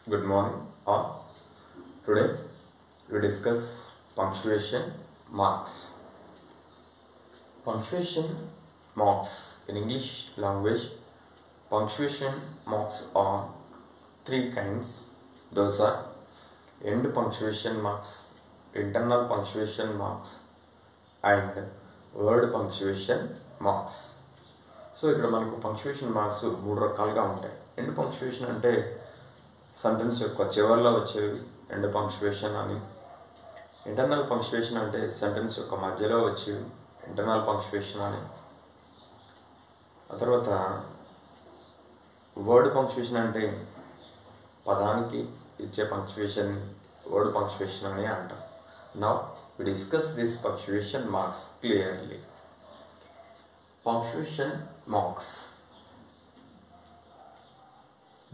Good morning all. Today we discuss punctuation marks. Punctuation marks in English language, punctuation marks are three kinds. Those are end punctuation marks, internal punctuation marks and word punctuation marks. So ఇక్కడ మనకు punctuation marks మూడు రకాలుగా ఉంటాయి. End punctuation అంటే sentence యొక్క చివరిలో వచ్చేవి end punctuation అని. ఇంటర్నల్ పంక్చువేషన్ అంటే సెంటెన్స్ యొక్క మధ్యలో వచ్చేవి ఇంటర్నల్ పంక్చువేషన్ అని. ఆ తర్వాత వర్డ్ పంక్చువేషన్ అంటే పదానికి ఇచ్చే పంక్చువేషన్ వర్డ్ పంక్చువేషన్ అని అంటాం. Now we discuss this punctuation marks clearly. Punctuation marks.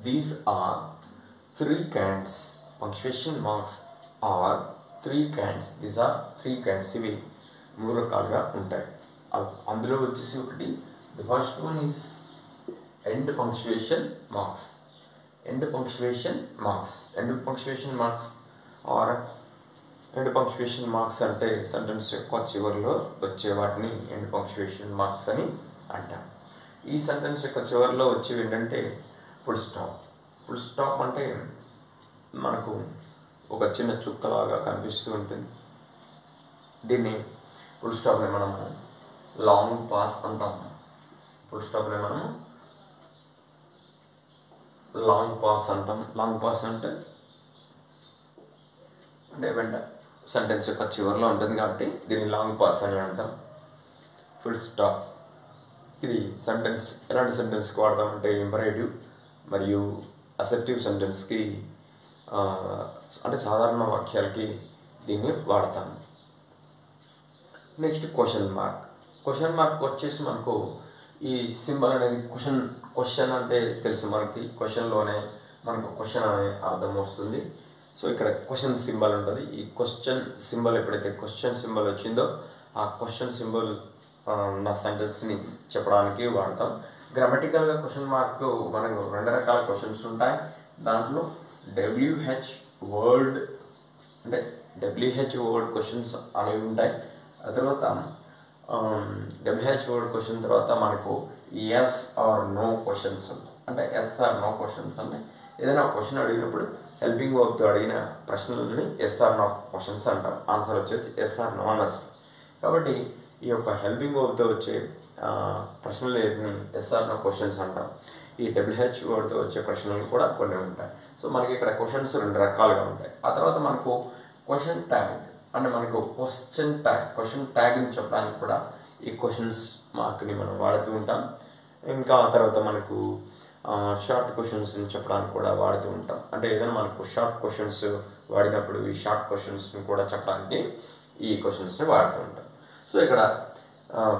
These are three kinds. Punctuation marks are three kinds. These are three kinds. ఇవి మూడు రకాలుగా ఉంటాయి. అందులో వచ్చేసి ఒకటి the first one is end punctuation marks. End punctuation marks. End punctuation marks or end punctuation marks అంటే sentence యొక్క చివరిలో వచ్చే వాటిని ఎండ్ పంక్చువేషన్ మార్క్స్ అని అంటాం. ఈ సెంటెన్స్ యొక్క చివరిలో వచ్చేవి ఏంటంటే ఫుల్ స్టాప్. ఫుల్ స్టాప్ అంటే మనకు ఒక చిన్న చుక్కలాగా కనిపిస్తూ ఉంటుంది. దీన్ని ఫుల్ స్టాప్ని మనము లాంగ్ పాస్ అంటాం. ఫుల్ స్టాప్ని మనము లాంగ్ పాస్ అంటాం. లాంగ్ పాస్ అంటే వెంట సెంటెన్స్ యొక్క చివరిలో ఉంటుంది కాబట్టి దీన్ని లాంగ్ పాస్ అని అంటాం. ఫుల్ స్టాప్ ఇది సెంటెన్స్ ఎలాంటి సెంటెన్స్కి వాడతామంటే ఇంపరేటివ్ మరియు అసెప్టివ్ సెంటెన్స్కి అంటే సాధారణ వాక్యాలకి దీన్ని వాడతాం. Next question mark. Question mark వచ్చేసి మనకు ఈ సింబల్ అనేది క్వశ్చన్ అంటే తెలుసు మనకి. క్వశ్చన్లోనే మనకు క్వశ్చన్ అనే అర్థం వస్తుంది. సో ఇక్కడ క్వశ్చన్ సింబల్ ఉంటుంది. ఈ క్వశ్చన్ సింబల్ ఎప్పుడైతే క్వశ్చన్ సింబల్ వచ్చిందో ఆ క్వశ్చన్ సింబల్ నా సెంటెన్స్ని చెప్పడానికి వాడతాం. గ్రామటికల్గా క్వశ్చన్ మార్క్ మనకు రెండు రకాల క్వశ్చన్స్ ఉంటాయి. దాంట్లో WH వర్డ్ అంటే WH వర్డ్ క్వశ్చన్స్ అనేవి ఉంటాయి. ఆ తర్వాత WH వర్డ్ క్వశ్చన్ తర్వాత మనకు ఎస్ ఆర్ నో క్వశ్చన్స్ ఉంటాయి. అంటే ఎస్ ఆర్ నో క్వశ్చన్స్ అంటే ఏదైనా క్వశ్చన్ అడిగినప్పుడు హెల్పింగ్ వర్బ్తో అడిగిన ప్రశ్నలని ఎస్ ఆర్ నో క్వశ్చన్స్ అంటాం. ఆన్సర్ వచ్చేసి ఎస్ ఆర్ నో అని వస్తుంది. కాబట్టి ఈ యొక్క హెల్పింగ్ వర్బ్తో వచ్చే ప్రశ్నలు ఏదని ఎస్ ఆర్ నో క్వశ్చన్స్ అంటాం. ఈ WH వర్డ్తో వచ్చే ప్రశ్నలు కూడా కొన్ని ఉంటాయి. సో మనకి ఇక్కడ క్వశ్చన్స్ రెండు రకాలుగా ఉంటాయి. ఆ తర్వాత మనకు క్వశ్చన్ ట్యాగ్ అంటే మనకు క్వశ్చన్ ట్యాగ్ని చెప్పడానికి కూడా ఈ క్వశ్చన్స్ మార్క్ని మనం వాడుతూ ఉంటాం. ఇంకా ఆ తర్వాత మనకు షార్ట్ క్వశ్చన్స్ని చెప్పడానికి కూడా వాడుతూ ఉంటాం. అంటే ఏదైనా మనకు షార్ట్ క్వశ్చన్స్ వాడినప్పుడు ఈ షార్ట్ క్వశ్చన్స్ని కూడా చెప్పడానికి ఈ క్వశ్చన్స్ని వాడుతూ ఉంటాం. సో ఇక్కడ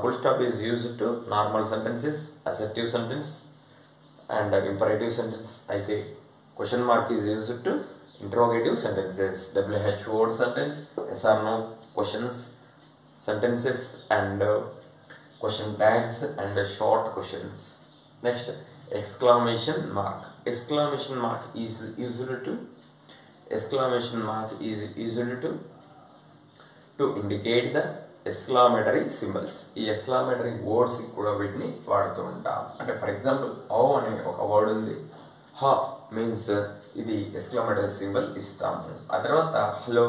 full stop is used to normal sentences, assertive sentence and imperative sentence. అయితే question mark is used to interrogative sentences, WH word sentence, yes or no questions sentences and question tags and short questions. Next, exclamation mark. Exclamation mark is used to indicate the exclamatory symbols. ఈ exclamatory words కూడా వీటిని వాడుతూ ఉంటాం. అంటే for example ఓ అనే ఒక word ఉంది. హ మీన్స్ ఇది exclamatory సింబల్ ఇస్తాము. ఆ తర్వాత hello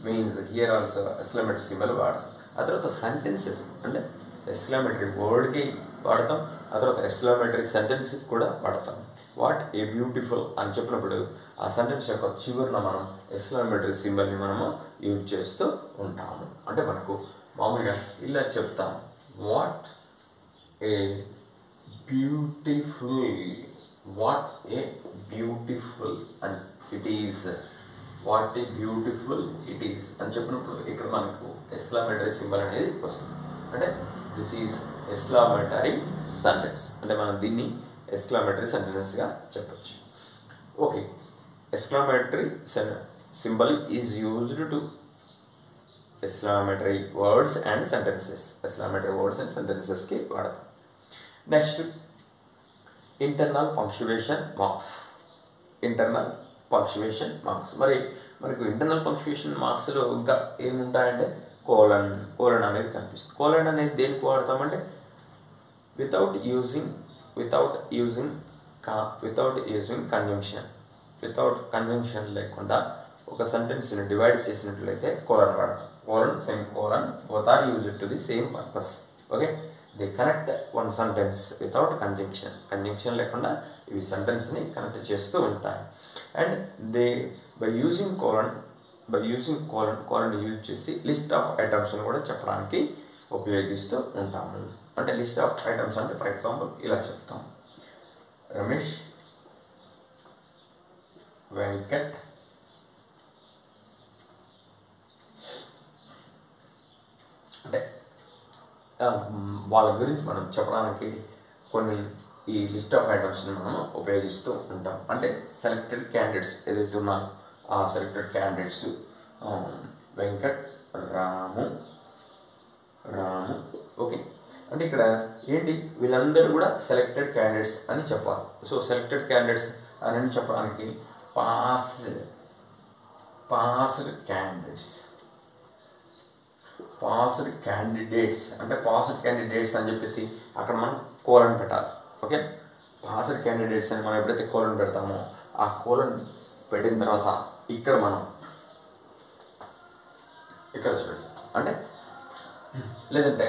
means here also exclamatory symbol వాడతాం. ఆ తర్వాత సెంటెన్సెస్ అంటే ఎక్స్క్లమేటరీ వర్డ్కి వాడతాం. ఆ తర్వాత ఎక్స్క్లమేటరీ సెంటెన్స్కి కూడా వాడతాం. వాట్ ఏ బ్యూటిఫుల్ అని చెప్పినప్పుడు ఆ సెంటెన్స్ యొక్క చివరిన మనం ఎక్స్క్లమేటరీ సింబల్ని మనము యూజ్ చేస్తూ ఉంటాము. అంటే మనకు మామూలుగా ఇలా చెప్తాం, what a beautiful and it is what a beautiful it is అని చెప్పినప్పుడు ఇక్కడ మనకు ఎక్స్క్లమేటరీ సింబల్ అనేది వస్తుంది. అంటే దిస్ ఈజ్ ఎక్స్క్లమేటరీ సెంటెన్స్. అంటే మనం దీన్ని ఎక్స్క్లమేటరీ సెంటెన్స్గా చెప్పచ్చు. Okay, exclamatory symbol is used to exclamatory words and సెంటెన్సెస్కి వాడతాం. Next, internal punctuation marks. Internal punctuation marks. మరి మనకు ఇంటర్నల్ పంక్చువేషన్ మార్క్స్లో ఇంకా ఏముంటాయంటే కోలన్ అనేది కనిపిస్తుంది. కోలన్ అనేది దేనికి వాడతామంటే వితౌట్ యూజింగ్ కంజంక్షన్ లేకుండా ఒక సెంటెన్స్ని డివైడ్ చేసినట్లయితే కోలన్ వాడతాం. Colon, semicolon both are used to the same purpose. Okay, they connect one sentence without conjunction లేకుండా ఇవి సెంటెన్స్ని కనెక్ట్ చేస్తూ ఉంటాయి. And they by using colon use చేసి లిస్ట్ ఆఫ్ ఐటమ్స్ని కూడా చెప్పడానికి ఉపయోగిస్తూ ఉంటాము. అంటే లిస్ట్ ఆఫ్ ఐటమ్స్ అంటే ఫర్ ఎగ్జాంపుల్ ఇలా చెప్తాం: రమేష్, వెంకట్, అంటే వాళ్ళ గురించి మనం చెప్పడానికి కొన్ని ఈ లిస్ట్ ఆఫ్ ఐటమ్స్ని మనం ఉపయోగిస్తూ ఉంటాం. అంటే సెలెక్టెడ్ క్యాండిడేట్స్ ఏదైతే ఉన్నారో ఆ సెలెక్టెడ్ క్యాండిడేట్స్ వెంకట్, రాము. ఓకే, అంటే ఇక్కడ ఏంటి, వీళ్ళందరూ కూడా సెలెక్టెడ్ క్యాండిడేట్స్ అని చెప్పాలి. సో సెలెక్టెడ్ క్యాండిడేట్స్ అని చెప్పడానికి పాస్డ్ క్యాండిడేట్స్ అంటే పాస్డ్ క్యాండిడేట్స్ అని చెప్పేసి అక్కడ మనం కోలన్ పెట్టాలి. ఓకే, పాస్డ్ క్యాండిడేట్స్ అని మనం ఎప్పుడైతే కోలన్ పెడతామో ఆ కోలన్ పెట్టిన తర్వాత ఇక్కడ మనం ఇక్కడ చూడండి, అంటే లేదంటే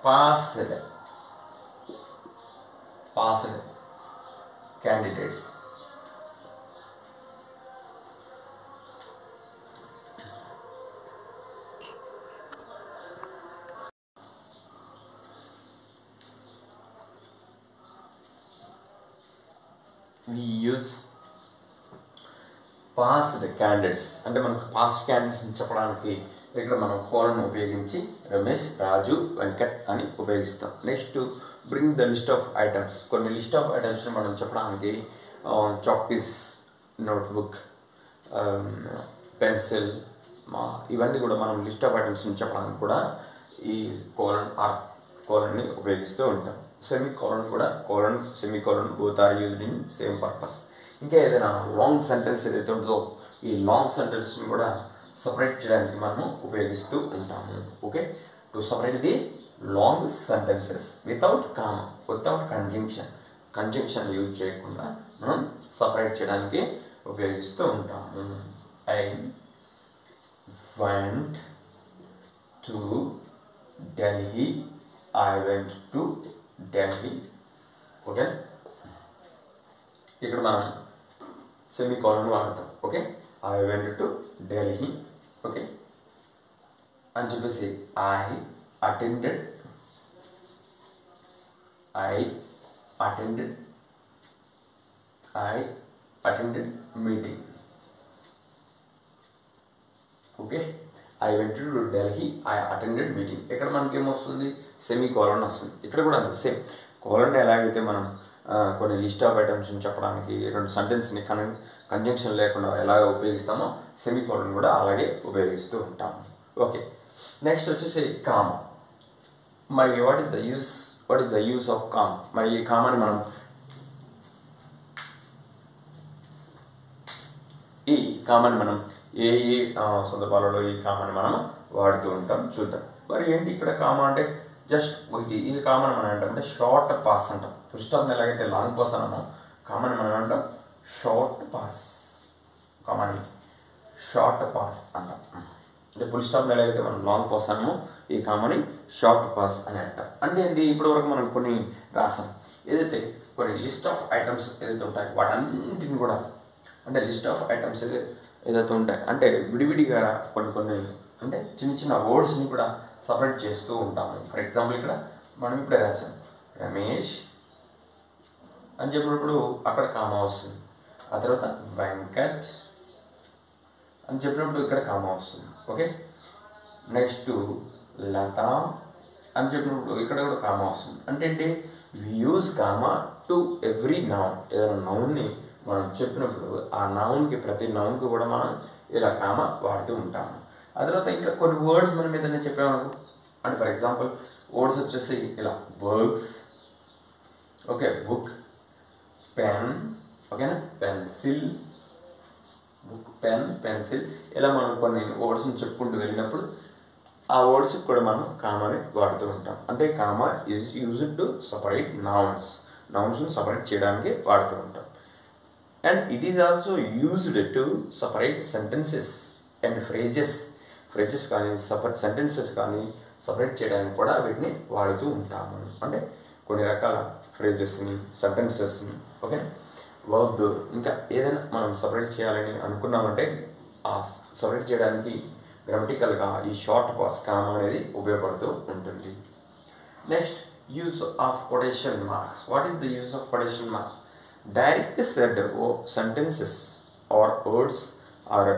passed candidates we use passed candidates అంటే మనకు పాస్డ్ క్యాండిడేట్స్ అని చెప్పడానికి ఇక్కడ మనం కోలన్ ఉపయోగించి రమేష్, రాజు, వెంకట్ అని ఉపయోగిస్తాం. Next bring the list of items. కొన్ని లిస్ట్ ఆఫ్ ఐటమ్స్ని మనం చెప్పడానికి చాక్పీస్, నోట్బుక్, పెన్సిల్, ఇవన్నీ కూడా మనం లిస్ట్ ఆఫ్ ఐటమ్స్ని చెప్పడానికి కూడా ఈ కోలన్ని ఉపయోగిస్తూ ఉంటాం. Semicolon both are used in same purpose. ఇంకా ఏదైనా లాంగ్ సెంటెన్స్ ఏదైతే ఉంటుందో ఈ లాంగ్ సెంటెన్స్ని కూడా సపరేట్ చేయడానికి మనము ఉపయోగిస్తూ ఉంటాము. Okay, to separate the long sentences without conjunction use చేయకుండా మనం సపరేట్ చేయడానికి ఉపయోగిస్తూ ఉంటాము. I went to Delhi. Okay, ఇక్కడ మనం సెమికోలన్ వాడతాం. Okay, I went to Delhi. Okay అని చెప్పేసి I attended meeting. Okay, I went to Delhi, I attended meeting. ఇక్కడ మనకి ఏమొస్తుంది, సెమికోలన్ వస్తుంది. ఇక్కడ కూడా అంతే సేమ్. కోలన్ ఎలాగైతే మనం కొన్ని లిస్ట్ ఆఫ్ ఐటమ్స్ని చెప్పడానికి రెండు సెంటెన్స్ని కంజంక్షన్ లేకుండా ఎలాగ ఉపయోగిస్తామో సెమికోలన్ కూడా అలాగే ఉపయోగిస్తూ ఉంటాము. ఓకే, నెక్స్ట్ వచ్చేసి కామా. మరి what is the use of comma? మరి ఈ కామాని మనం ఏ సందర్భాలలో ఈ కామాని మనం వాడుతూ ఉంటాం చూద్దాం. మరి ఏంటి ఇక్కడ కామా అంటే జస్ట్ ఈ కామన్ మనం అంటే షార్ట్ పాస్ అంటాం. ఫుల్ స్టాప్ని ఎలాగైతే లాంగ్ పాస్ అన్నామో కామన్ మనం అంటాం షార్ట్ పాస్ అంటాం. అంటే ఫుల్ స్టాప్ని ఎలాగైతే మనం లాంగ్ పాస్ అన్నామో ఈ కామని షార్ట్ పాస్ అని అంటాం. అంటే ఏంటి, ఇప్పటివరకు మనం కొన్ని రాసాం. ఏదైతే కొన్ని లిస్ట్ ఆఫ్ ఐటమ్స్ ఏదైతే ఉంటాయి వాటన్నింటిని కూడా అంటే లిస్ట్ ఆఫ్ ఐటమ్స్ ఏదైతే ఉంటాయి అంటే విడివిడిగా కొన్ని అంటే చిన్న వర్డ్స్ని కూడా సపరేట్ చేస్తూ ఉంటాము. ఫర్ ఎగ్జాంపుల్ ఇక్కడ మనం ఇప్పుడే రాసాం రమేష్ అని చెప్పినప్పుడు అక్కడ కామా వస్తుంది. ఆ తర్వాత వెంకట్ అని చెప్పినప్పుడు ఇక్కడ కామా వస్తుంది. ఓకే, నెక్స్ట్ లత అని చెప్పినప్పుడు ఇక్కడ కూడా కామా వస్తుంది. అంటే ఏంటి, we use comma to every noun. ఏదైనా నౌన్ని మనం చెప్పినప్పుడు ఆ నౌన్కి ప్రతి నౌన్కి కూడా మనం ఇలా కామా వాడుతూ ఉంటాము. ఆ తర్వాత ఇంకా కొన్ని వర్డ్స్ మనం ఏదైనా చెప్పామనుకో అంటే ఫర్ ఎగ్జాంపుల్ వర్డ్స్ వచ్చేసి ఇలా బర్గ్స్, ఓకే, బుక్, పెన్, ఓకేనా, పెన్సిల్, బుక్, పెన్, పెన్సిల్ ఇలా మనం కొన్ని వర్డ్స్ని చెప్పుకుంటూ వెళ్ళినప్పుడు ఆ వర్డ్స్కి కూడా మనం కామాని వాడుతూ ఉంటాం. అంటే comma is used to separate నౌన్స్ని సపరేట్ చేయడానికి వాడుతూ ఉంటాం. And it is also used to separate sentences and phrases కానీ సెంటెన్సెస్ కానీ సపరేట్ చేయడానికి కూడా వీటిని వాడుతూ ఉంటాము. అంటే కొన్ని రకాల ఫ్రేజెస్ని, సెంటెన్సెస్ని, ఓకే, వర్బ్, ఇంకా ఏదైనా మనం సపరేట్ చేయాలని అనుకున్నామంటే ఆ సపరేట్ చేయడానికి గ్రామటికల్గా ఈ షార్ట్ పాస్ కామా అనేది ఉపయోగపడుతూ ఉంటుంది. Next, use of quotation marks. What is the use of quotation marks? Direct said sentences or words are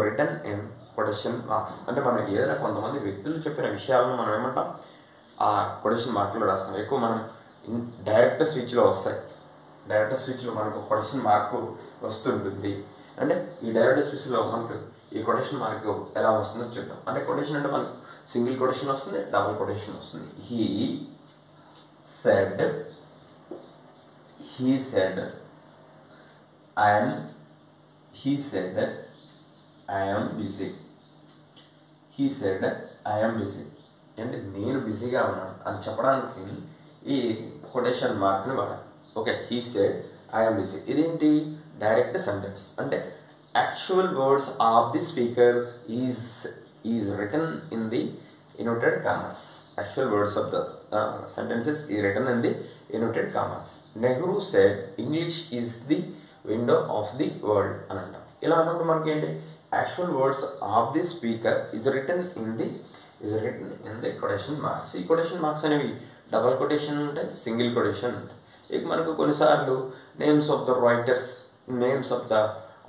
written in quotation marks. అంటే మనం ఏదైనా కొంతమంది వ్యక్తులు చెప్పిన విషయాలను మనం ఏమంటాం, ఆ కొటేషన్ మార్కులో రాస్తాం. ఎక్కువ మనం డైరెక్ట్ స్పీచ్లో వస్తాయి. డైరెక్ట్ స్పీచ్లో మనకు కొటేషన్ మార్కు వస్తుంటుంది. అంటే ఈ డైరెక్ట్ స్పీచ్లో మనకు ఈ కొటేషన్ మార్క్ ఎలా వస్తుందో చూద్దాం. అంటే కొటేషన్ అంటే మనకు సింగిల్ కొటేషన్ వస్తుంది, డబుల్ కొటేషన్ వస్తుంది. He said I am busy. అంటే నేను బిజీగా ఉన్నాను అని చెప్పడానికి ఈ కొటేషన్ మార్క్ని వాడాలి. Okay, he said I am busy. ఇదేంటి? Direct sentence. అంటే actual words of the speaker is written in the inverted commas. Actual words of the sentences is written in the inverted commas. Nehru said English is the window of the world అని అంటాం. ఇలా అన్నప్పుడు మనకి ఏంటి? Actual words of the speaker is written in the quotation marks. ఈ quotation marks అనేవి double quotation ఉంటాయి, single quotation ఉంటాయి. ఇక మనకు కొన్నిసార్లు names of the writers, names of the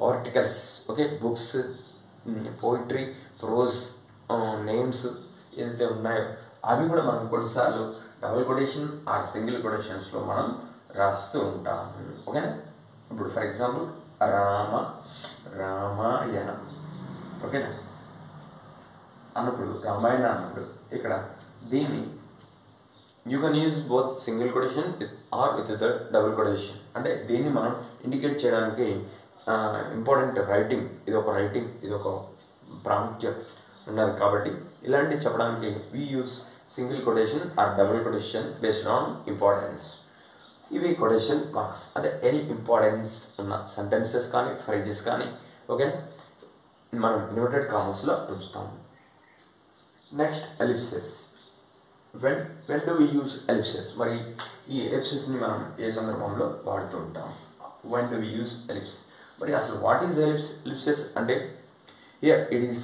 articles, okay, books, poetry, prose names ఏదైతే ఉన్నాయో అవి కూడా మనం కొన్నిసార్లు డబుల్ కొటేషన్ ఆర్ సింగిల్ కొటేషన్స్లో మనం రాస్తూ ఉంటాము. ఓకేనా? ఇప్పుడు ఫర్ ఎగ్జాంపుల్ రామాయణం, ఓకేనా అన్నప్పుడు, రామాయణ అన్నప్పుడు ఇక్కడ దీన్ని you can use both single quotation or with the double quotation. అంటే దీన్ని మనం ఇండికేట్ చేయడానికి ఇంపార్టెంట్ రైటింగ్, ఇది ఒక ప్రాముఖ్యం ఉన్నది. కాబట్టి ఇలాంటివి చెప్పడానికి we use single quotation or double quotation based on importance. ఇవి కొటేషన్ మార్క్స్. అంటే ఎనీ ఇంపార్టెన్స్ ఉన్న సెంటెన్సెస్ కానీ ఫ్రేజెస్ కానీ, ఓకే, మనం ఇన్వర్టెడ్ కామర్స్లో ఉంచుతాము. Next, ellipses. When do we use ellipses? మరి ఈ ఎలిప్సెస్ని మనం ఏ సందర్భంలో వాడుతూ ఉంటాం? When do we use ellipse? మరి అసలు వాట్ ఈజ్ ఎలిప్సెస్ అంటే, హియర్ ఇట్ ఈస్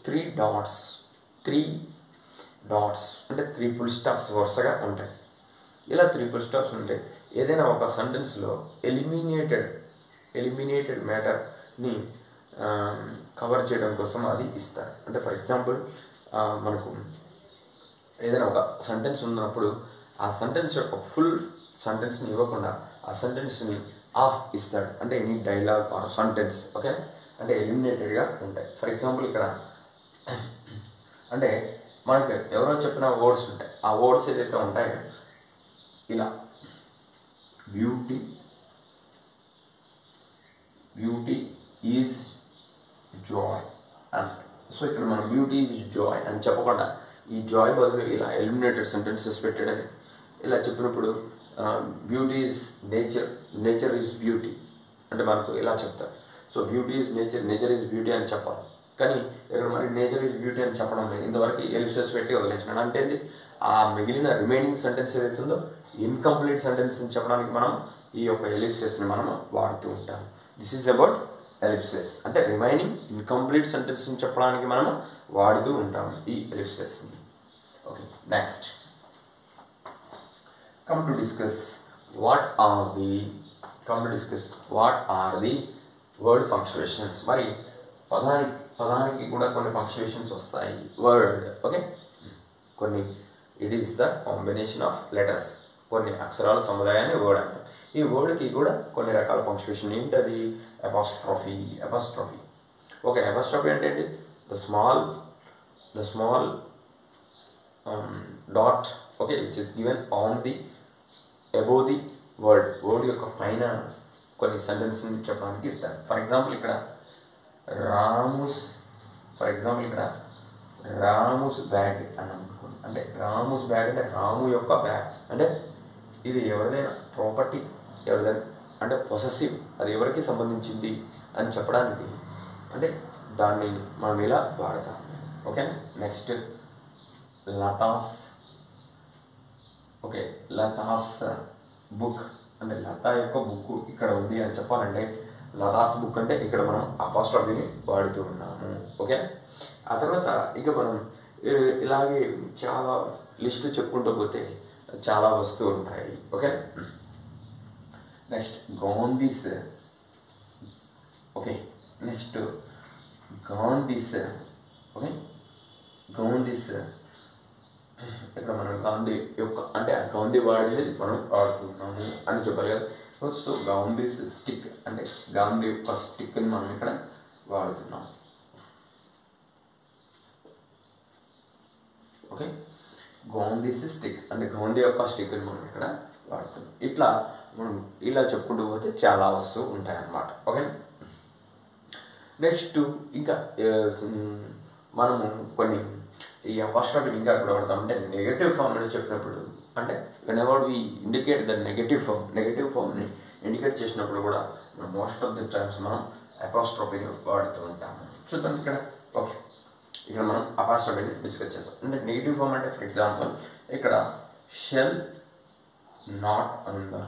3 dots అంటే 3 full stops వరుసగా ఉంటాయి. ఇలా 3 full stops ఉంటే ఏదైనా ఒక సెంటెన్స్లో ఎలిమినేటెడ్ మ్యాటర్ని కవర్ చేయడం కోసం అది ఇస్తారు. అంటే ఫర్ ఎగ్జాంపుల్ మనకు ఏదైనా ఒక సెంటెన్స్ ఉన్నప్పుడు ఆ సెంటెన్స్ యొక్క ఫుల్ సెంటెన్స్ని ఇవ్వకుండా ఆ సెంటెన్స్ని ఆఫ్ ఇస్తాడు. అంటే any dialogue or sentence, okay, అంటే ఎలిమినేటెడ్గా ఉంటాయి. ఫర్ ఎగ్జాంపుల్ ఇక్కడ అంటే మనకి ఎవరో చెప్పిన వర్డ్స్ ఉంటాయి. ఆ వర్డ్స్ ఏదైతే ఉంటాయో ఇలా బ్యూటీ ఈజ్ జాయ్ అని. సో ఇక్కడ మనం బ్యూటీ ఈజ్ జాయ్ అని చెప్పకుండా ఈ జాయ్ బదులు ఇలా ఎలిమినేటెడ్ సెంటెన్సెస్ పెట్టాడని ఇలా చెప్పినప్పుడు beauty is nature is beauty అంటే మనకు ఇలా చెప్తారు. So beauty is nature is beauty అని చెప్పాలి. కానీ ఇక్కడ మరి నేచర్ ఈజ్ బ్యూటీ అని చెప్పడం లేదు. ఇంతవరకు ఎలిప్సెస్ పెట్టి వదిలేసినాడు. అంటే ఆ మిగిలిన రిమైనింగ్ సెంటెన్స్ ఏదైతుందో ఇన్కంప్లీట్ సెంటెన్స్ అని చెప్పడానికి మనం ఈ యొక్క ఎలిప్సెస్ని మనం వాడుతూ ఉంటాం. This is about ellipses. అంటే రిమైనింగ్ ఇన్కంప్లీట్ సెంటెన్స్ని చెప్పడానికి మనం వాడుతూ ఉంటాం ఈ ఎలిప్సెస్ని. Okay, next come to discuss what are the word punctuations. మరి పదానికి కూడా కొన్ని punctuations వస్తాయి. వర్డ్, ఓకే, కొన్ని it is the combination of letters, కొన్ని అక్షరాల సముదాయాన్ని వర్డ్ అంటాం. ఈ వర్డ్కి కూడా కొన్ని రకాల పంక్చువేషన్ ఏంటది? అపాస్ట్రఫీ. ఓకే, అపాస్ట్రఫీ అంటే ఏంటి? The small dot, okay, which is given on the above the word యొక్క పైన కొన్ని సెంటెన్స్ని చెప్పడానికి ఇస్తాను. ఫర్ ఎగ్జాంపుల్ ఇక్కడ రాముస్, ఫర్ ఎగ్జాంపుల్ ఇక్కడ రాముస్ బ్యాగ్ అని అనుకోండి. అంటే రాముస్ బ్యాగ్ అంటే రాము యొక్క బ్యాగ్, అంటే ఇది ఎవరిదైనా ప్రాపర్టీ, ఎవరిదైనా అంటే పొసెసివ్, అది ఎవరికి సంబంధించింది అని చెప్పడానికి అంటే దాన్ని మనం ఇలా వాడతాం. Okay, next Latha's. Okay, Latha's book అంటే లతా యొక్క బుక్ ఇక్కడ ఉంది అని చెప్పాలంటే లతాస్ బుక్ అంటే ఇక్కడ మనం అపాస్ట్రఫీని వాడుతూ ఉన్నాము. ఓకే, ఆ తర్వాత ఇక మనం ఇలాగే చాలా లిస్టు చెప్పుకుంటూ పోతే చాలా వస్తూ ఉంటాయి. Okay, next Gandhi's. Okay, next Gandhi's. Okay, Gandhi's ఇక్కడ మనం గాంధీ యొక్క అంటే గాంధీ వాడేది మనం వాడుతున్నాము అని చెప్పాలి కదా. సో గాంధీస్ స్టిక్ అంటే గాంధీ యొక్క స్టిక్ని మనం ఇక్కడ వాడుతున్నాం. ఓకే, గాంధీస్ స్టిక్ అంటే గాంధీ యొక్క స్టిక్ని మనం ఇక్కడ వాడుతున్నాం. ఇట్లా మనం ఇలా చెప్పుకుంటూ పోతే చాలా వస్తువు ఉంటాయన్నమాట. ఓకే, నెక్స్ట్ ఇంకా మనము కొన్ని ఈ అపాస్ట్రఫీని ఇంకా ఎప్పుడు వాడతామంటే నెగటివ్ ఫామ్ అని చెప్పినప్పుడు, అంటే whenever we indicate the negative ఫామ్ని ఇండికేట్ చేసినప్పుడు కూడా మోస్ట్ ఆఫ్ ది టైమ్స్ మనం అపాస్ట్రఫీని వాడుతూ ఉంటాము. చూద్దాం ఇక్కడ. ఓకే, ఇక్కడ మనం అపాస్ట్రఫీని డిస్కస్ చేద్దాం. అంటే నెగటివ్ ఫామ్ అంటే ఫర్ ఎగ్జాంపుల్ ఇక్కడ షెల్ నాట్ అని ఉందా,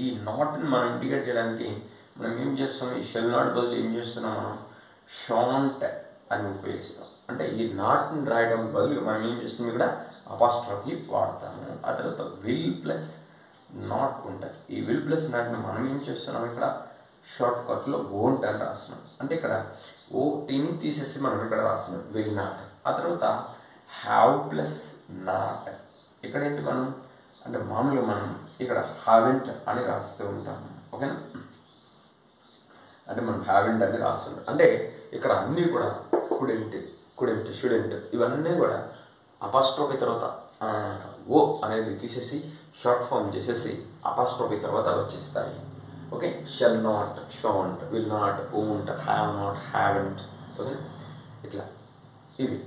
ఈ నాట్ని మనం ఇండికేట్ చేయడానికి మనం ఏం చేస్తాం, ఈ షెల్ నాట్ బదులు ఏం చేస్తున్నాం, మనం షాంట్ అని ఉపయోగిస్తాం. అంటే ఈ నాట్ని రాయడం బదులు మనం ఏం చేస్తాం, ఇక్కడ అపాస్ట్రఫీ వాడతాము. ఆ తర్వాత విల్ ప్లస్ నాట్ ఉంటుంది. ఈ విల్ ప్లస్ నాట్ని మనం ఏం చేస్తున్నాం, ఇక్కడ షార్ట్ కట్లో ఓంట్ అని రాస్తున్నాం. అంటే ఇక్కడ ఓటీని తీసేసి మనం ఇక్కడ రాస్తున్నాం విల్ నాట్. ఆ తర్వాత హ్యావ్ ప్లస్ నాట్, ఇక్కడ ఏంటి మనం అంటే మామూలుగా మనం ఇక్కడ హ్యావెంట్ అని రాస్తూ ఉంటాము. ఓకేనా, అంటే మనం హ్యావెంట్ అని రాస్తున్నాం. అంటే ఇక్కడ అన్నీ కూడా కుడెంట్, స్టూడెంట్ ఇవన్నీ కూడా అపాస్ట్రోఫీ తర్వాత ఓ అనేది తీసేసి షార్ట్ ఫామ్ చేసేసి అపాస్ట్రోఫీ తర్వాత వచ్చేస్తాయి. Okay, shall not, shan't, will not, won't, have not, haven't. Okay, ఇట్లా ఇది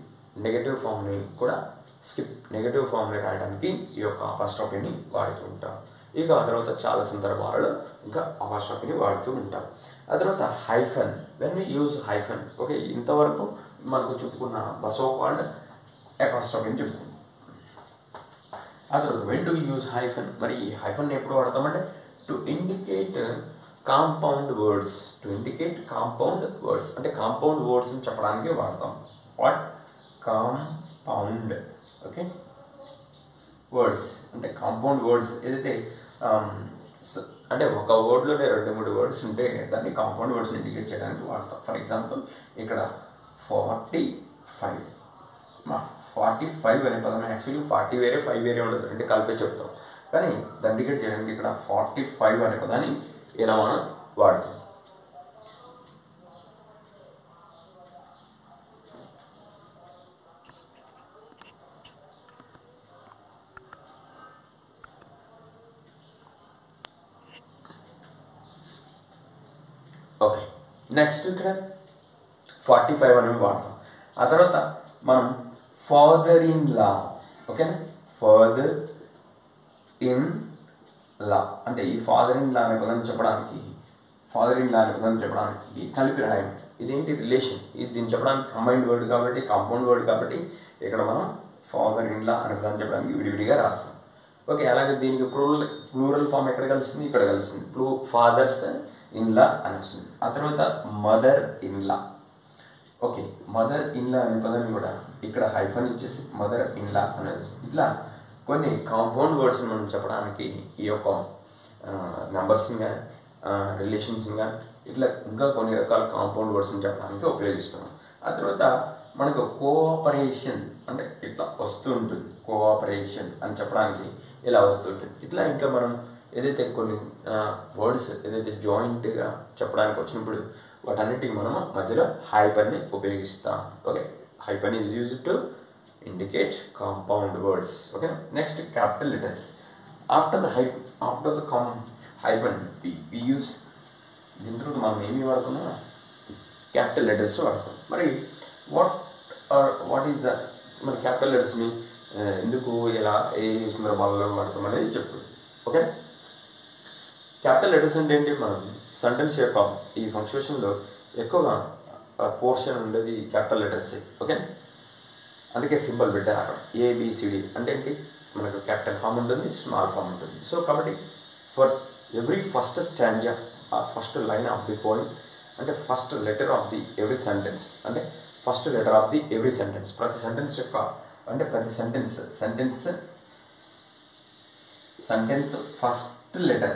నెగటివ్ ఫామ్ని కూడా నెగటివ్ ఫామ్ని రాయడానికి ఈ యొక్క అపాస్ట్రఫీని వాడుతూ ఉంటాం. ఇక ఆ తర్వాత చాలా సందర్భాలలో ఇంకా అపాస్ట్రఫీని వాడుతూ ఉంటాం. ఆ తర్వాత hyphen, when we use hyphen. Okay, ఇంతవరకు మనకు చెప్పుకున్న సో కాల్డ్ అపాస్ట్రఫీని చెప్పుకున్నాం. ఆ తర్వాత వెన్ డు యూజ్ హైఫన్, మరి ఈ హైఫన్ ఎప్పుడు వాడతామంటే టు ఇండికేట్ కాంపౌండ్ వర్డ్స్, అంటే కాంపౌండ్ వర్డ్స్ని చెప్పడానికి వాడతాం. వాట్ కాంపౌండ్, ఓకే, వర్డ్స్ అంటే కాంపౌండ్ వర్డ్స్ ఏదైతే అంటే ఒక వర్డ్లోనే 2-3 వర్డ్స్ ఉంటే దాన్ని కాంపౌండ్ వర్డ్స్ని ఇండికేట్ చేయడానికి వాడతాం. ఫర్ ఎగ్జాంపుల్ ఇక్కడ 45 అనే పదం యాక్చువల్లీ 40 వేరే 5 వేరే ఉండదు, అంటే కలిపే చెప్తాం. కానీ దాన్ని ఇండికేట్ చేయడానికి ఇక్కడ 45 అనే పదాన్ని ఇలా మనం వాడతాం. ఓకే, నెక్స్ట్ ఇక్కడ 45 అనేవి వాడతాం. ఆ తర్వాత మనం ఫాదర్ ఇన్ లా. ఓకేనా, ఫాదర్ ఇన్ లా అంటే ఈ ఫాదర్ ఇన్ లా అనే పదం చెప్పడానికి కలిపి రాయం. ఇదేంటి రిలేషన్, ఇది దీన్ని చెప్పడానికి కంబైన్డ్ వర్డ్ కాబట్టి, కాంపౌండ్ వర్డ్ కాబట్టి ఇక్కడ మనం ఫాదర్ ఇన్ లా అనే పదం చెప్పడానికి విడివిడిగా రాస్తాం. ఓకే, అలాగే దీనికి ప్లూరల్ ఫామ్ ఎక్కడ కలుస్తుంది, ఇక్కడ కలుస్తుంది. ఫాదర్స్ ఇన్ లా అని వస్తుంది. ఆ తర్వాత mother in law. Okay, mother in law అనే పదాన్ని కూడా ఇక్కడ హైఫన్ ఇచ్చేసి మదర్ ఇన్ లా అనేది. ఇట్లా కొన్ని కాంపౌండ్ వర్డ్స్ మనం చెప్పడానికి ఈ యొక్క నంబర్స్ని కానీ రిలేషన్స్ని కానీ ఇట్లా ఇంకా కొన్ని రకాల కాంపౌండ్ వర్డ్స్ని చెప్పడానికి ఉపయోగిస్తున్నాం. ఆ తర్వాత మనకు కోఆపరేషన్ అంటే ఇట్లా వస్తూ ఉంటుంది, కోఆపరేషన్ అని చెప్పడానికి ఇలా వస్తుంటుంది. ఇట్లా ఇంకా మనం ఏదైతే కొన్ని వర్డ్స్ ఏదైతే జాయింట్గా చెప్పడానికి వచ్చినప్పుడు వాటన్నిటికి మనం మధ్యలో హైఫన్ని ఉపయోగిస్తాం. Okay, hyphen is used to indicate compound words. Okay, next capital letters. After the hyphen we use, దీని తర్వాత మనం ఏమి వాడుతున్నాం, క్యాపిటల్ లెటర్స్ వాడతాం. మరి వాట్ ఈస్ ద మరి క్యాపిటల్ లెటర్స్ని ఎందుకు ఎలా ఏ సందర్భాలలో వాడతాం అనేది చెప్తుంది. ఓకే, క్యాపిటల్ లెటర్స్ అంటే ఏంటి? మనం సెంటెన్స్ యొక్క ఈ పంక్చుయేషన్లో ఎక్కువగా పోర్షన్ ఉండేది క్యాపిటల్ లెటర్స్. ఓకే, అందుకే సింబల్ పెట్టారు అక్కడ ఏబిసిడి అంటే ఏంటి? మనకు క్యాపిటల్ ఫామ్ ఉంటుంది, స్మాల్ ఫామ్ ఉంటుంది. సో కాబట్టి for every first stanza first line of the poem అంటే first letter of the every sentence అంటే first letter of the every sentence ప్రతి సెంటెన్స్ యొక్క అంటే ప్రతి సెంటెన్స్ ఫస్ట్ లెటర్